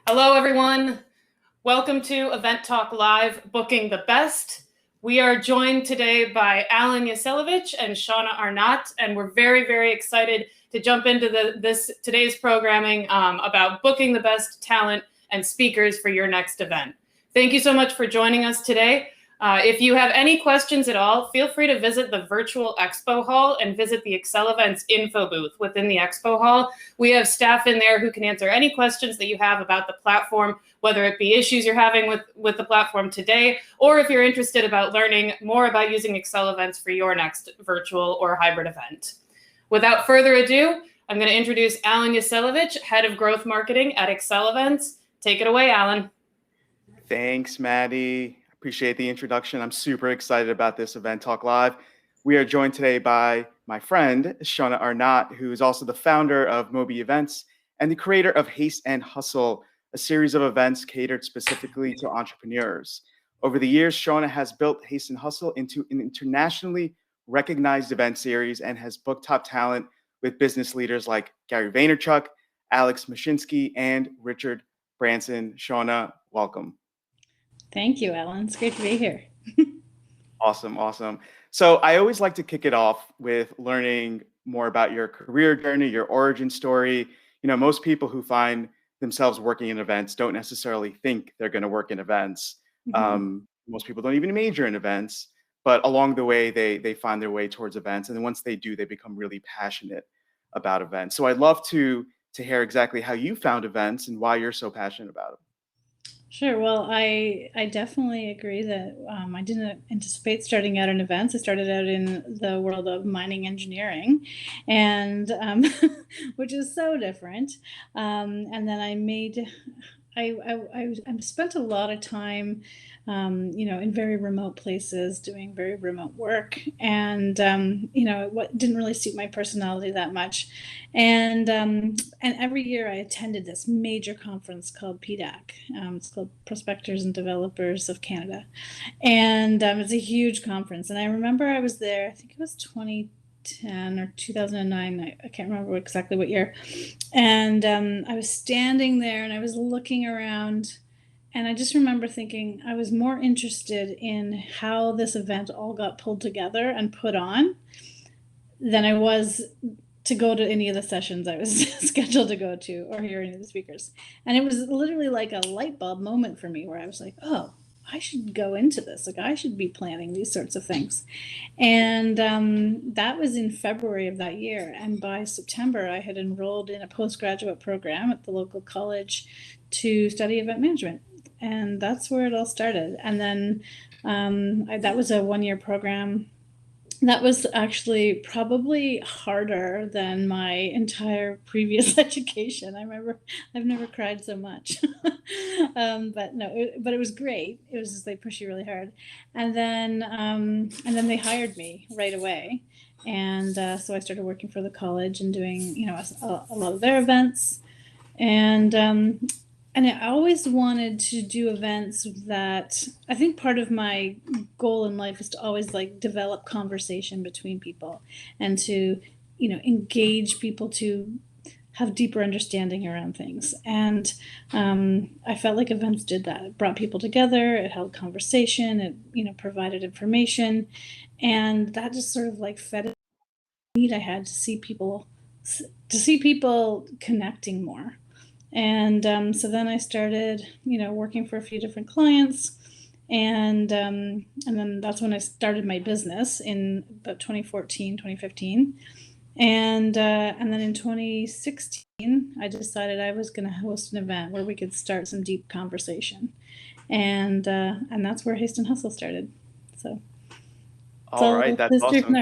Hello, everyone. Welcome to Event Talk Live, Booking the Best. We are joined today by Alan Yesilevich and Shauna Arnott, and we're very, very excited to jump into today's programming about booking the best talent and speakers for your next event. Thank you so much for joining us today. If you have any questions at all, feel free to visit the virtual expo hall and visit the Accelevents info booth within the expo hall. We have staff in there who can answer any questions that you have about the platform, whether it be issues you're having with the platform today, or if you're interested about learning more about using Accelevents for your next virtual or hybrid event. Without further ado, I'm going to introduce Alan Yesilevich, Head of Growth Marketing at Accelevents. Take it away, Alan. Thanks, Maddie. Appreciate the introduction. I'm super excited about this Event Talk Live. We are joined today by my friend, Shauna Arnott, who is also the founder of Mobi Events and the creator of Haste and Hustle, a series of events catered specifically to entrepreneurs. Over the years, Shauna has built Haste and Hustle into an internationally recognized event series and has booked top talent with business leaders like Gary Vaynerchuk, Alex Mashinsky, and Richard Branson. Shauna, welcome. Thank you, Alan. It's great to be here. Awesome. So I always like to kick it off with learning more about your career journey, your origin story. You know, most people who find themselves working in events don't necessarily think they're going to work in events. Mm-hmm. Most people don't even major in events, but along the way, they find their way towards events. And then once they do, they become really passionate about events. So I'd love to hear exactly how you found events and why you're so passionate about them. Sure. Well, I definitely agree that I didn't anticipate starting out in events. I started out in the world of mining engineering, and which is so different. And then I spent a lot of time, in very remote places doing very remote work, and what didn't really suit my personality that much. And every year I attended this major conference called PDAC. It's called Prospectors and Developers of Canada, and it's a huge conference. And I remember I was there. I think it was 2010 or 2009. I can't remember exactly what year. And I was standing there and I was looking around, and I just remember thinking I was more interested in how this event all got pulled together and put on than I was to go to any of the sessions I was scheduled to go to or hear any of the speakers. And it was literally like a light bulb moment for me where I was like, oh, I should go into this. Like, I should be planning these sorts of things. And that was in February of that year. And by September, I had enrolled in a postgraduate program at the local college to study event management. And that's where it all started. And then that was a one-year program. That was actually probably harder than my entire previous education. I remember I've never cried so much. But it was great. It was just, they push you really hard. And then they hired me right away. And so I started working for the college and doing, a lot of their events. And I always wanted to do events that, I think part of my goal in life is to always develop conversation between people and to, engage people to have deeper understanding around things. And I felt like events did that. It brought people together, it held conversation, it, provided information. And that just sort of fed the need I had to see people connecting more. And so then I started, working for a few different clients, and then that's when I started my business in about 2014, 2015, and then in 2016 I decided I was going to host an event where we could start some deep conversation, and that's where Haste and Hustle started. So. All right, that's awesome.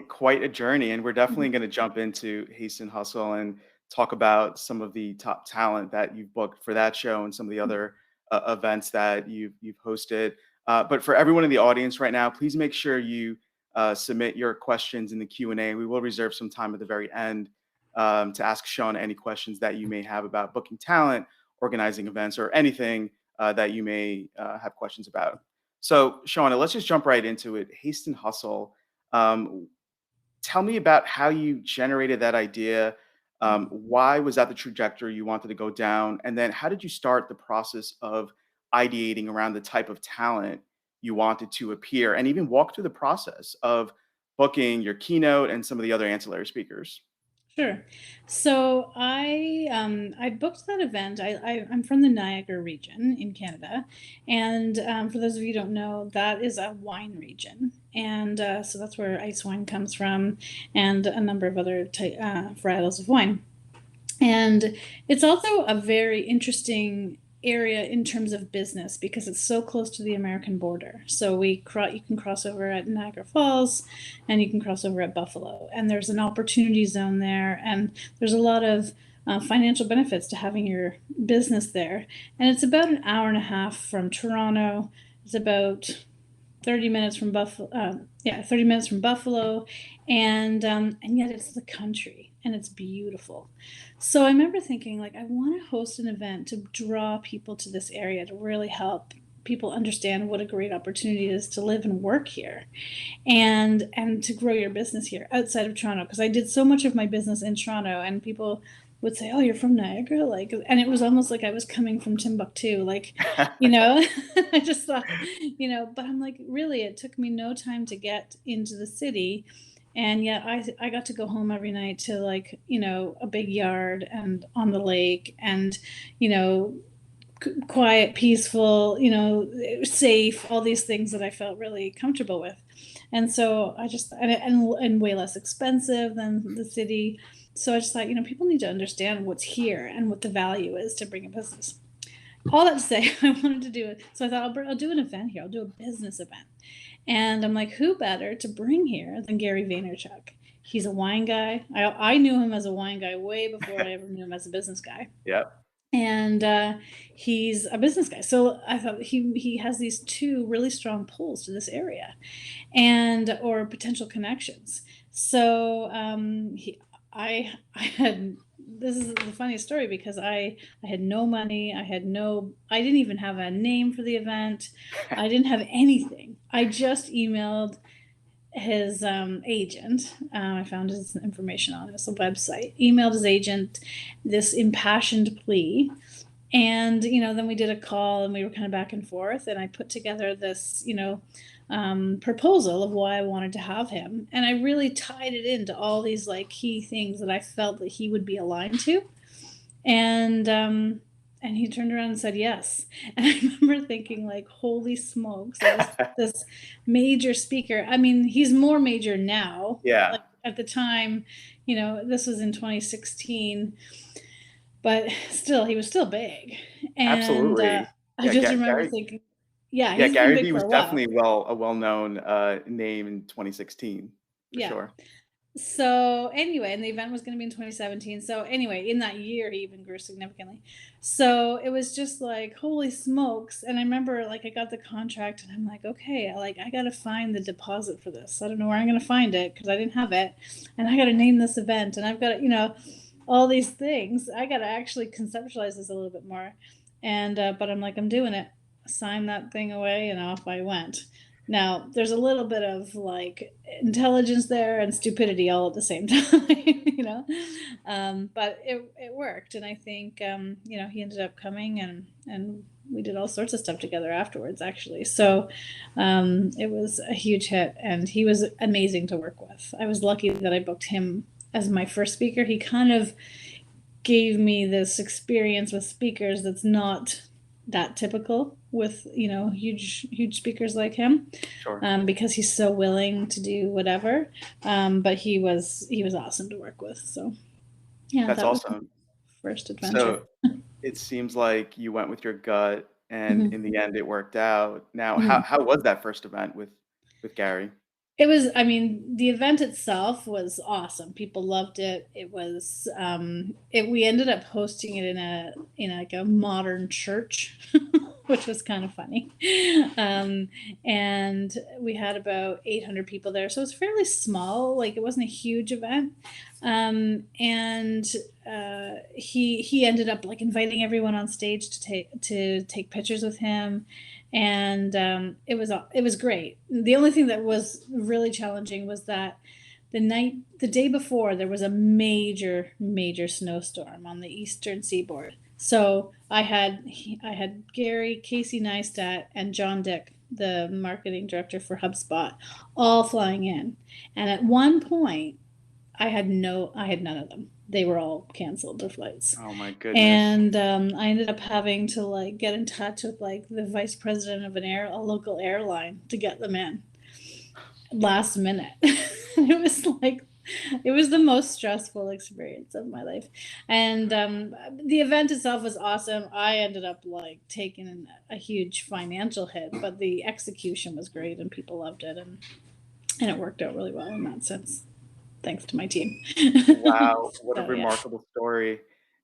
Quite a journey, and we're definitely going to jump into Haste and Hustle and talk about some of the top talent that you've booked for that show and some of the other events that you've hosted. But for everyone in the audience right now, please make sure you submit your questions in the Q&A. We will reserve some time at the very end to ask Shauna any questions that you may have about booking talent, organizing events, or anything that you may have questions about. So Shauna, let's just jump right into it. Haste and Hustle. Tell me about how you generated that idea. Why was that the trajectory you wanted to go down? And then how did you start the process of ideating around the type of talent you wanted to appear, and even walk through the process of booking your keynote and some of the other ancillary speakers? Sure. So I booked that event. I'm from the Niagara region in Canada, and for those of you who don't know, that is a wine region, and so that's where ice wine comes from, and a number of other varietals of wine. And it's also a very interesting area in terms of business because it's so close to the American border. So you can cross over at Niagara Falls, and you can cross over at Buffalo, and there's an opportunity zone there, and there's a lot of financial benefits to having your business there. And it's about an hour and a half from Toronto. It's about 30 minutes from Buffalo. 30 minutes from Buffalo, and yet it's the country and it's beautiful. So I remember thinking, like, I want to host an event to draw people to this area, to really help people understand what a great opportunity it is to live and work here, and to grow your business here outside of Toronto. Because I did so much of my business in Toronto, and people would say, "Oh, you're from Niagara," like, and it was almost like I was coming from Timbuktu, like, I just thought, but I'm like, really, it took me no time to get into the city, and yet I got to go home every night to, like, a big yard and on the lake, and quiet, peaceful, safe, all these things that I felt really comfortable with. And so I just, and way less expensive than the city. So I just thought, people need to understand what's here and what the value is to bring a business. All that to say, I wanted to do it. So I thought, I'll do an event here. I'll do a business event. And I'm like, who better to bring here than Gary Vaynerchuk? He's a wine guy. I knew him as a wine guy way before I ever knew him as a business guy. Yep. And he's a business guy. So I thought he has these two really strong pulls to this area, or potential connections. So I had, this is the funniest story, because I had no money. I didn't even have a name for the event. I didn't have anything. I just emailed his agent. I found his information on his website, emailed his agent this impassioned plea. And, then we did a call, and we were kind of back and forth, and I put together this, proposal of why I wanted to have him. And I really tied it into all these, like, key things that I felt that he would be aligned to. And he turned around and said yes. And I remember thinking, like, holy smokes, this major speaker. I mean, he's more major now. Yeah. Like, at the time, this was in 2016, but still, he was still big. And Absolutely. I just remember thinking, he's Gary Vee was definitely a well-known name in 2016, for sure. So anyway, and the event was going to be in 2017. So anyway, in that year, he even grew significantly. So it was just like, holy smokes. And I remember, like, I got the contract, and I'm like, okay, I got to find the deposit for this. I don't know where I'm going to find it, because I didn't have it. And I got to name this event, and I've got to, all these things. I got to actually conceptualize this a little bit more. And, but I'm like, I'm doing it. Sign that thing away, and off I went. Now, there's a little bit of, like, intelligence there and stupidity all at the same time, but it worked. And I think, he ended up coming, and we did all sorts of stuff together afterwards, actually. So it was a huge hit, and he was amazing to work with. I was lucky that I booked him as my first speaker. He kind of gave me this experience with speakers that's not that typical with, huge speakers like him. Sure. Because he's so willing to do whatever. But he was awesome to work with. So yeah, that's awesome. First adventure. So it seems like you went with your gut, and in the end it worked out. Now, how was that first event with Gary? It was, the event itself was awesome. People loved it. It was, we ended up hosting it in like a modern church, which was kind of funny. And we had about 800 people there. So it was fairly small. Like, it wasn't a huge event. And he ended up, like, inviting everyone on stage to take pictures with him. And it was great. The only thing that was really challenging was that the day before, there was a major snowstorm on the eastern seaboard. So I had Gary, Casey Neistat, and John Dick, the marketing director for HubSpot, all flying in. And at one point, I had none of them. They were all canceled, their flights. Oh my goodness. And I ended up having to like get in touch with like the vice president of a local airline to get them in last minute. It was the most stressful experience of my life. And the event itself was awesome. I ended up like taking a huge financial hit, but the execution was great and people loved it, and it worked out really well in that sense, thanks to my team. Wow, what a remarkable story.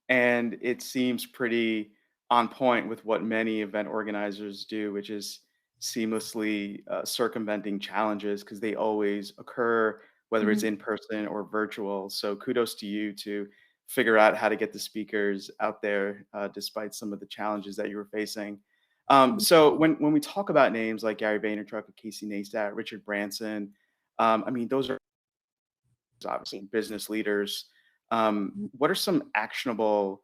And it seems pretty on point with what many event organizers do, which is seamlessly circumventing challenges because they always occur, whether it's in person or virtual. So kudos to you to figure out how to get the speakers out there despite some of the challenges that you were facing. So when we talk about names like Gary Vaynerchuk, Casey Neistat, Richard Branson, I mean, those are obviously business leaders. What are some actionable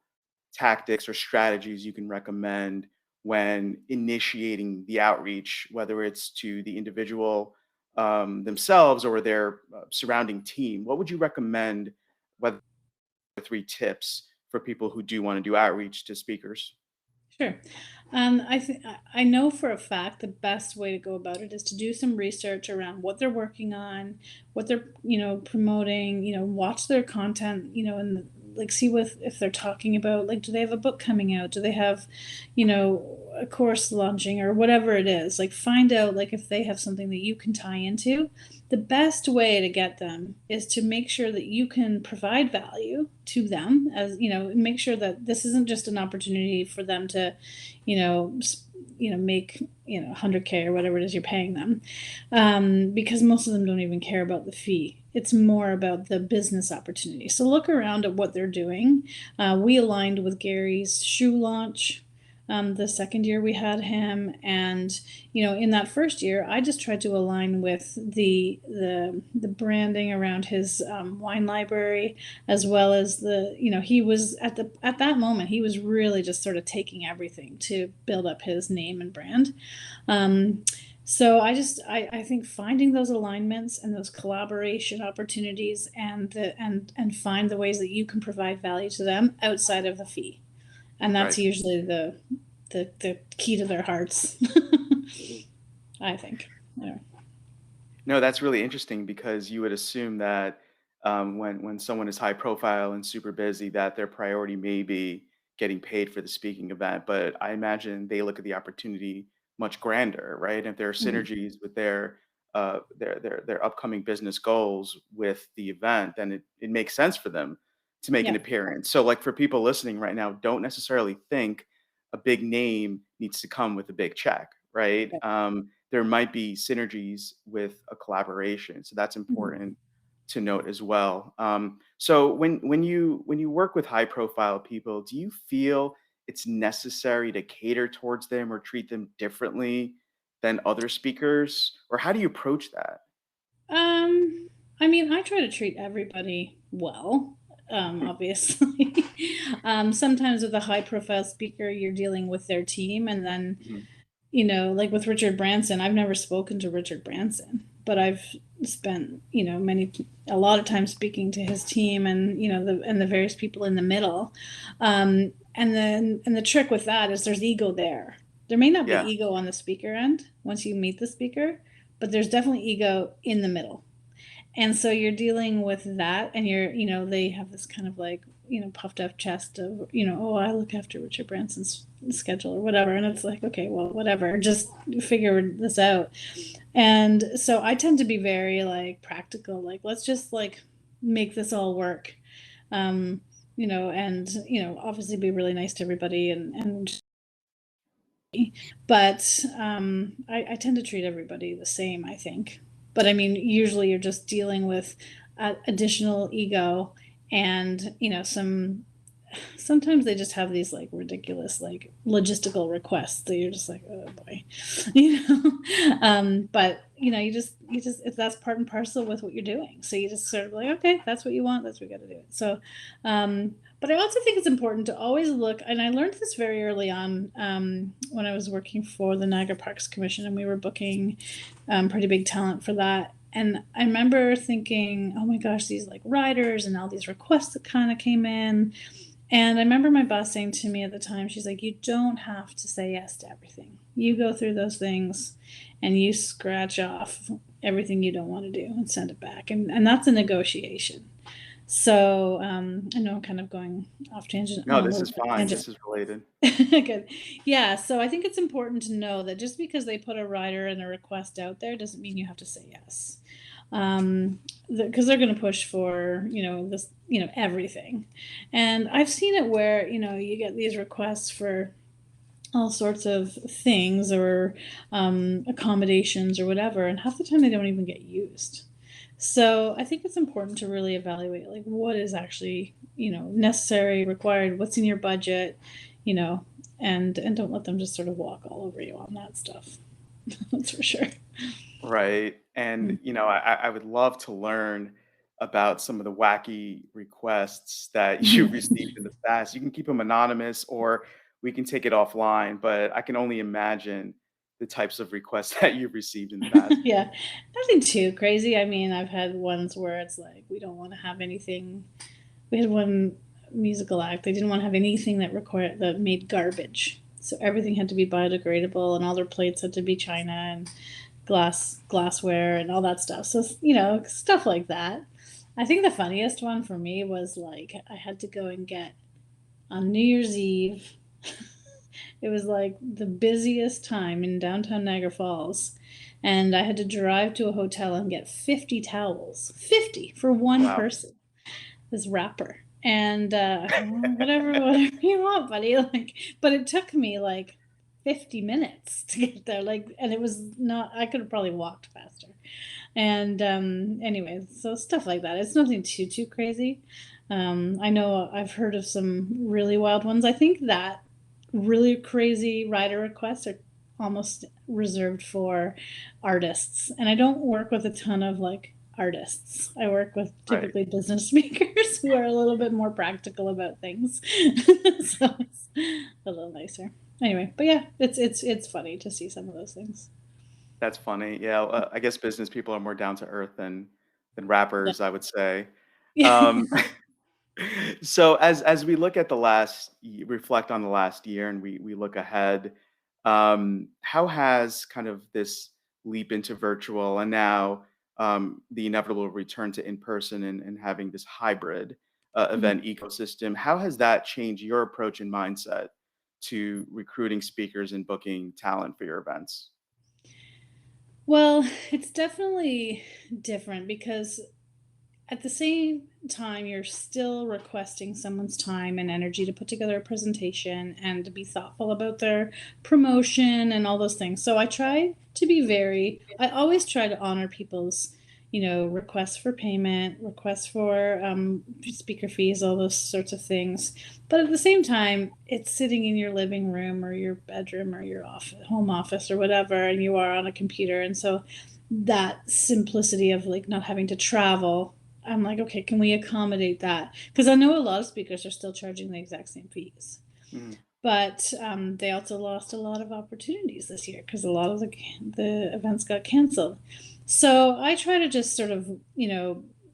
tactics or strategies you can recommend when initiating the outreach, whether it's to the individual themselves or their surrounding team? What would you recommend, whether 3 tips for people who do want to do outreach to speakers? Sure. I know for a fact the best way to go about it is to do some research around what they're working on, what they're promoting. Watch their content. And like see if they're talking about, like, do they have a book coming out? Do they have, a course launching or whatever it is? Like, find out like if they have something that you can tie into. The best way to get them is to make sure that you can provide value to them, as make sure that this isn't just an opportunity for them to make 100K or whatever it is you're paying them, because most of them don't even care about the fee. It's more about the business opportunity. So look around at what they're doing. We aligned with Gary's shoe launch the second year we had him, and in that first year I just tried to align with the branding around his wine library, as well as he was at that moment he was really just sort of taking everything to build up his name and brand. So I think finding those alignments and those collaboration opportunities and find the ways that you can provide value to them outside of the fee. And that's Right. usually the key to their hearts. I think. Yeah. No, that's really interesting because you would assume that when someone is high profile and super busy, that their priority may be getting paid for the speaking event. But I imagine they look at the opportunity much grander, right? If there are Mhm. synergies with their upcoming business goals with the event, then it makes sense for them to make an Yeah. appearance. So, like for people listening right now, don't necessarily think a big name needs to come with a big check, right? Right. There might be synergies with a collaboration, so that's Mhm. important to note as well. So when you work with high profile people, do you feel it's necessary to cater towards them or treat them differently than other speakers, or how do you approach that? I mean, I try to treat everybody well, obviously. Sometimes with a high profile speaker, you're dealing with their team, and then Mhm. like with Richard Branson, I've never spoken to Richard Branson, but I've spent, a lot of time speaking to his team and, the various people in the middle. And the trick with that is there's ego there. There may not be Yeah, ego on the speaker end once you meet the speaker, but there's definitely ego in the middle. And so you're dealing with that, and they have this kind of like, puffed up chest of, oh, I look after Richard Branson's schedule or whatever. And it's like, okay, well, whatever, just figure this out. And so I tend to be very like practical, like, let's just like make this all work. And, obviously be really nice to everybody, but I tend to treat everybody the same, I think. But I mean, usually you're just dealing with additional ego and some sometimes they just have these like ridiculous like logistical requests that you're just like, oh boy, but you just if that's part and parcel with what you're doing, so you just sort of like, okay, that's what you want, that's what we got to do it. So but I also think it's important to always look, and I learned this very early on when I was working for the Niagara Parks Commission, and we were booking pretty big talent for that. And I remember thinking, oh my gosh, these like riders and all these requests that kind of came in. And I remember my boss saying to me at the time, she's like, you don't have to say yes to everything. You go through those things and you scratch off everything you don't want to do and send it back. And that's a negotiation. So I know I'm kind of going off tangent. No, this is fine. This is related. Good. Yeah. So I think it's important to know that just because they put a rider and a request out there doesn't mean you have to say yes. Because they're going to push for, this, everything. And I've seen it where, you get these requests for all sorts of things or accommodations or whatever, and half the time they don't even get used. So I think it's important to really evaluate like what is actually, necessary, required, what's in your budget, and don't let them just sort of walk all over you on that stuff. That's for sure. Right. And, I would love to learn about some of the wacky requests that you've received in the past. You can keep them anonymous or we can take it offline, but I can only imagine the types of requests that you've received in the past. Yeah, nothing too crazy. I mean, I've had ones where it's like, we don't want to have anything. We had one musical act. They didn't want to have anything that made garbage. So everything had to be biodegradable and all their plates had to be china and glassware and all that stuff. So, stuff like that. I think the funniest one for me was like I had to go and get on New Year's Eve. It was like the busiest time in downtown Niagara Falls. And I had to drive to a hotel and get 50 towels, 50 for one person, this wrapper. And whatever you want, buddy. Like, but it took me like 50 minutes to get there. Like, and it was not, I could have probably walked faster. And anyway, so stuff like that. It's nothing too crazy. I know I've heard of some really wild ones. I think that really crazy rider requests are almost reserved for artists. And I don't work with a ton of like artists. I work with typically business speakers who are a little bit more practical about things. So it's a little nicer. Anyway, but yeah, it's funny to see some of those things. That's funny. Yeah, I guess business people are more down to earth than rappers, I would say. Yeah. So as we look at reflect on the last year and we look ahead, how has kind of this leap into virtual and now the inevitable return to in-person and having this hybrid event ecosystem, how has that changed your approach and mindset to recruiting speakers and booking talent for your events? Well, it's definitely different because at the same time, you're still requesting someone's time and energy to put together a presentation and to be thoughtful about their promotion and all those things. So I always try to honor people's, requests for payment, requests for speaker fees, all those sorts of things. But at the same time, it's sitting in your living room or your bedroom or your home office or whatever, and you are on a computer. And so that simplicity of like not having to travel, I'm like, okay, can we accommodate that? Because I know a lot of speakers are still charging the exact same fees. But they also lost a lot of opportunities this year because a lot of the events got canceled. So I try to just sort of,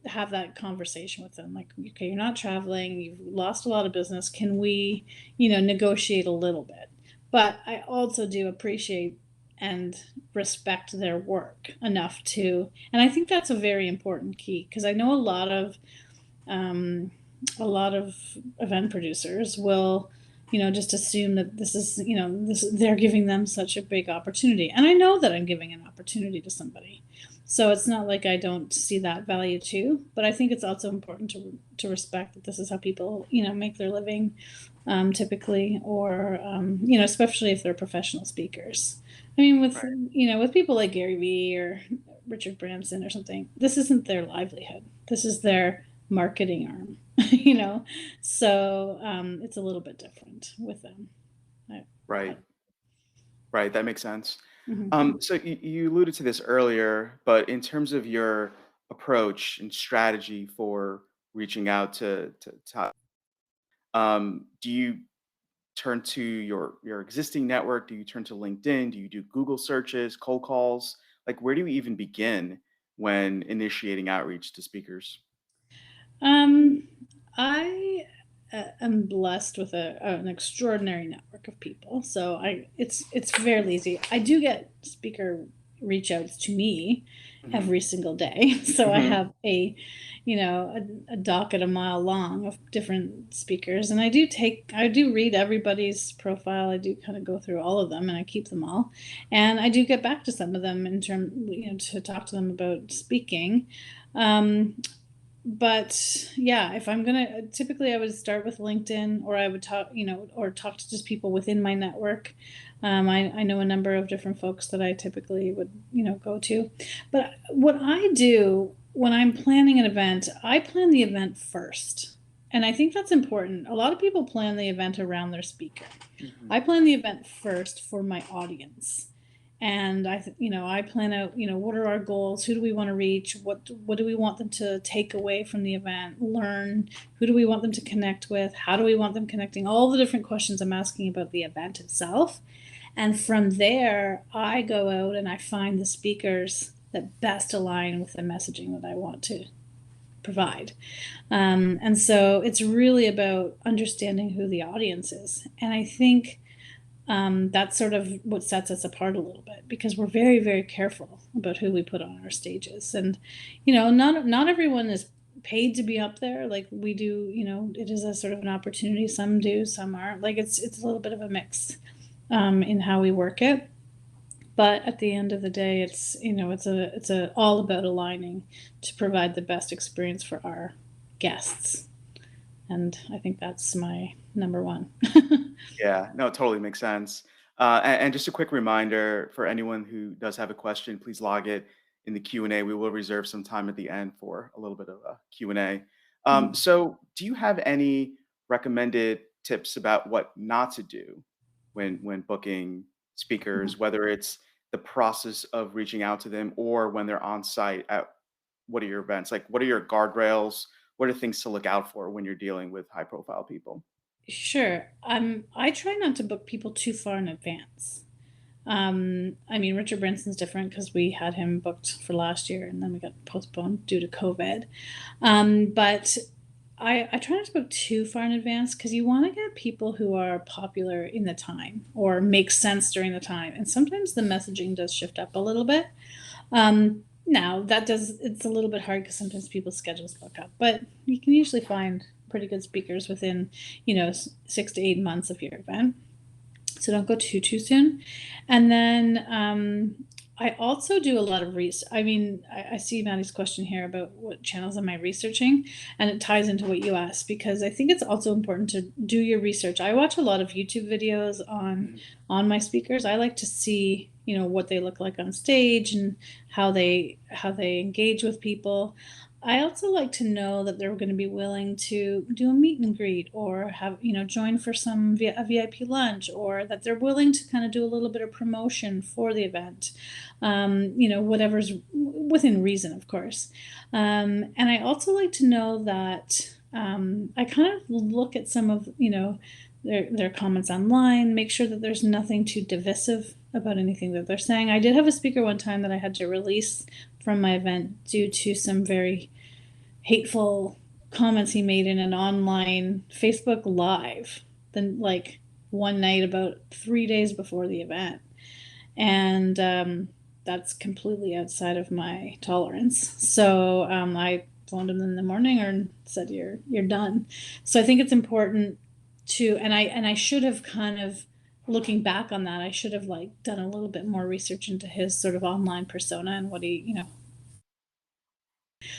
have that conversation with them. Like, okay, you're not traveling, you've lost a lot of business. Can we, negotiate a little bit? But I also do appreciate and respect their work enough to, and I think that's a very important key because I know a lot of event producers will, just assume that this is, they're giving them such a big opportunity. And I know that I'm giving an opportunity to somebody. So it's not like I don't see that value too, but I think it's also important to respect that this is how people, make their living typically, or, especially if they're professional speakers. I mean, with people like Gary Vee or Richard Branson or something, this isn't their livelihood. This is their marketing arm, you know, so it's a little bit different with them. Right. Right. That makes sense. Mm-hmm. So you alluded to this earlier, but in terms of your approach and strategy for reaching out to do you turn to your existing network? Do you turn to LinkedIn? Do you do Google searches, cold calls? Like, where do you even begin when initiating outreach to speakers? I am blessed with an extraordinary network of people, so it's fairly easy. I do get speaker reach outs to me Hmm. every single day, so I Hmm. have a docket a mile long of different speakers, and I do read everybody's profile. I do kind of go through all of them, and I keep them all, and I do get back to some of them in term, to talk to them about speaking. But yeah, if I'm gonna, typically I would start with LinkedIn, or I would talk, or talk to just people within my network. I know a number of different folks that I typically would, go to. But what I do when I'm planning an event, I plan the event first. And I think that's important. A lot of people plan the event around their speaker. Hmm. I plan the event first for my audience. And I plan out, what are our goals? Who do we want to reach? What do we want them to take away from the event, learn? Who do we want them to connect with? How do we want them connecting? All the different questions I'm asking about the event itself. And from there, I go out and I find the speakers that best align with the messaging that I want to provide. And so it's really about understanding who the audience is. And I think that's sort of what sets us apart a little bit, because we're very, very careful about who we put on our stages. And, not everyone is paid to be up there like we do. It is a sort of an opportunity. Some do, some aren't. Like it's a little bit of a mix in how we work it. But at the end of the day, it's all about aligning to provide the best experience for our guests. And I think that's my number one. Yeah, no, it totally makes sense. And just a quick reminder for anyone who does have a question, please log it in the Q&A. We will reserve some time at the end for a little bit of a Q&A. Mhm. So do you have any recommended tips about what not to do when booking speakers, whether it's the process of reaching out to them or when they're on site at what are your events? Like, what are your guardrails? What are things to look out for when you're dealing with high profile people? Sure. I try not to book people too far in advance. I mean, Richard Branson's different because we had him booked for last year and then we got postponed due to COVID. But I try not to book too far in advance because you want to get people who are popular in the time or make sense during the time. And sometimes the messaging does shift up a little bit. Now it's a little bit hard because sometimes people's schedules book up, but you can usually find pretty good speakers within, 6 to 8 months of your event. So don't go too soon. And then I also do a lot of research. I mean, I see Maddie's question here about what channels am I researching, and it ties into what you asked because I think it's also important to do your research. I watch a lot of YouTube videos on my speakers. I like to see, what they look like on stage and how they engage with people. I also like to know that they're going to be willing to do a meet and greet or have, join for a VIP lunch, or that they're willing to kind of do a little bit of promotion for the event. Whatever's within reason, of course. And I also like to know that I kind of look at some of, their comments online, make sure that there's nothing too divisive about anything that they're saying. I did have a speaker one time that I had to release from my event due to some very hateful comments he made in an online Facebook Live, then like one night about 3 days before the event. And that's completely outside of my tolerance. So I phoned him in the morning and said, you're done. So I think it's important to, and I should have kind of, looking back on that, I should have like done a little bit more research into his sort of online persona and what he,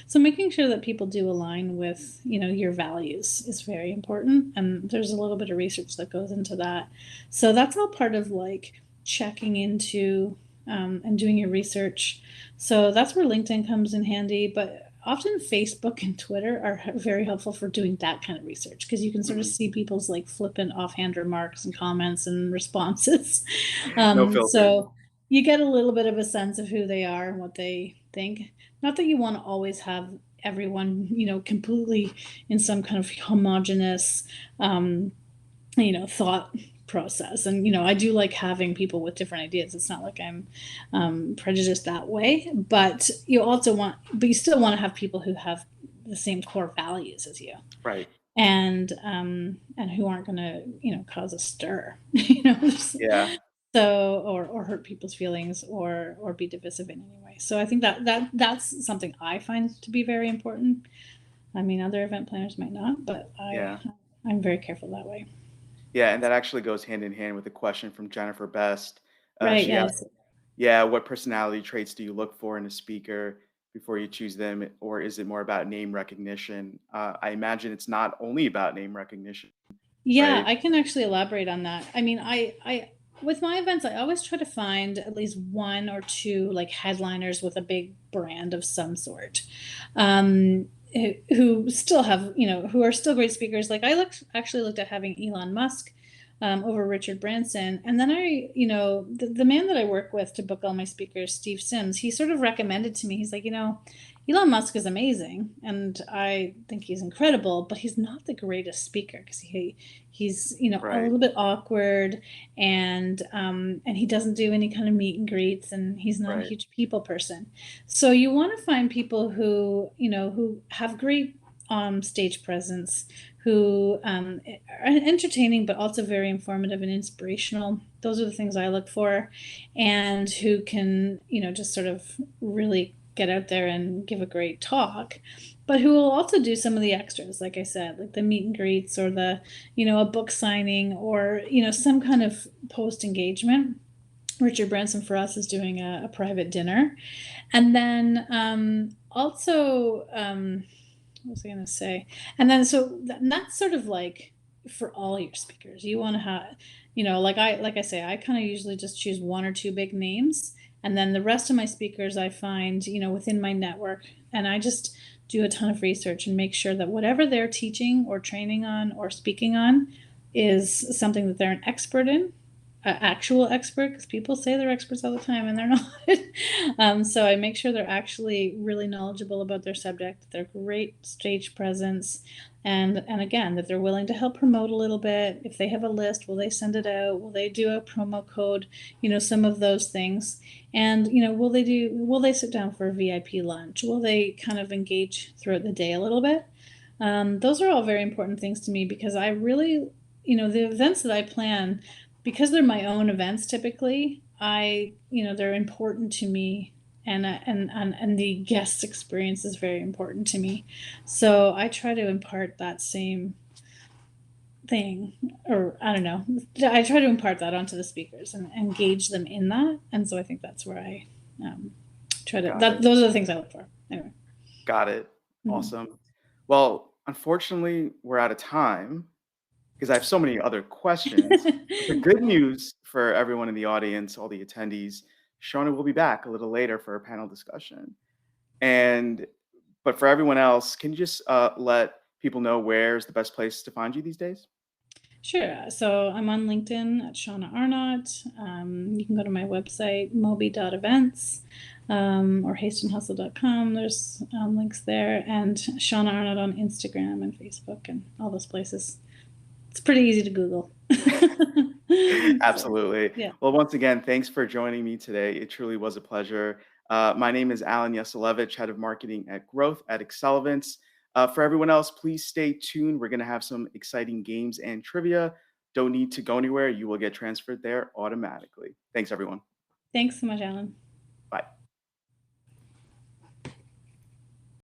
so making sure that people do align with, your values is very important. And there's a little bit of research that goes into that. So that's all part of like checking into and doing your research. So that's where LinkedIn comes in handy. But often Facebook and Twitter are very helpful for doing that kind of research, because you can sort of see people's like flippant offhand remarks and comments and responses. No filter. So you get a little bit of a sense of who they are and what they think. Not that you want to always have everyone, completely in some kind of homogenous, thought process. And, I do like having people with different ideas. It's not like I'm prejudiced that way, but you still want to have people who have the same core values as you. Right. And who aren't going to, cause a stir, Yeah. So, or hurt people's feelings or be divisive in any way. So I think that's something I find to be very important. I mean, other event planners might not, but I'm very careful that way. Yeah, and that actually goes hand in hand with a question from Jennifer Best. Right. She Yes. asked, what personality traits do you look for in a speaker before you choose them, or is it more about name recognition? I imagine it's not only about name recognition. Yeah, right? I can actually elaborate on that. I mean, I with my events, I always try to find at least one or two like headliners with a big brand of some sort, who still have, who are still great speakers. Like I actually looked at having Elon Musk over Richard Branson. And then the man that I work with to book all my speakers, Steve Sims, he sort of recommended to me, he's like, Elon Musk is amazing and I think he's incredible, but he's not the greatest speaker because he's Right. a little bit awkward, and he doesn't do any kind of meet and greets, and he's not a huge people person. So you want to find people who who have great stage presence, who are entertaining but also very informative and inspirational. Those are the things I look for, and who can just sort of really get out there and give a great talk, but who will also do some of the extras, like I said, like the meet and greets or the a book signing or some kind of post engagement. Richard Branson for us is doing a private dinner. And then also what was I going to say? And then so that's sort of like for all your speakers. You want to have, like I say, I kind of usually just choose one or two big names, and then the rest of my speakers I find, within my network, and I just do a ton of research and make sure that whatever they're teaching or training on or speaking on is something that they're an expert in, an actual expert, because people say they're experts all the time and they're not. So I make sure they're actually really knowledgeable about their subject, their great stage presence, and again, that they're willing to help promote a little bit. If they have a list, will they send it out? Will they do a promo code? Some of those things. And will they sit down for a VIP lunch? Will they kind of engage throughout the day a little bit? Those are all very important things to me, because I really, the events that I plan, because they're my own events typically, they're important to me, and the guest experience is very important to me. So I try to impart that same thing, or I don't know, I try to impart that onto the speakers and engage them in that. And so I think that's where I try to, those are the things I look for. Anyway. Got it. Awesome. Well, unfortunately, we're out of time, because I have so many other questions. The good news for everyone in the audience, all the attendees, Shauna will be back a little later for a panel discussion. But for everyone else, can you just let people know where's the best place to find you these days? Sure. So I'm on LinkedIn at Shauna Arnott. You can go to my website, mobi.events, or hasteandhustle.com. There's links there, and Shauna Arnott on Instagram and Facebook and all those places. It's pretty easy to Google. Absolutely. Yeah. Well, once again, thanks for joining me today. It truly was a pleasure. My name is Yesilevich, Head of Marketing at Growth at Accelevents. For everyone else, please stay tuned. We're going to have some exciting games and trivia. Don't need to go anywhere. You will get transferred there automatically. Thanks, everyone. Thanks so much, Alan. Bye.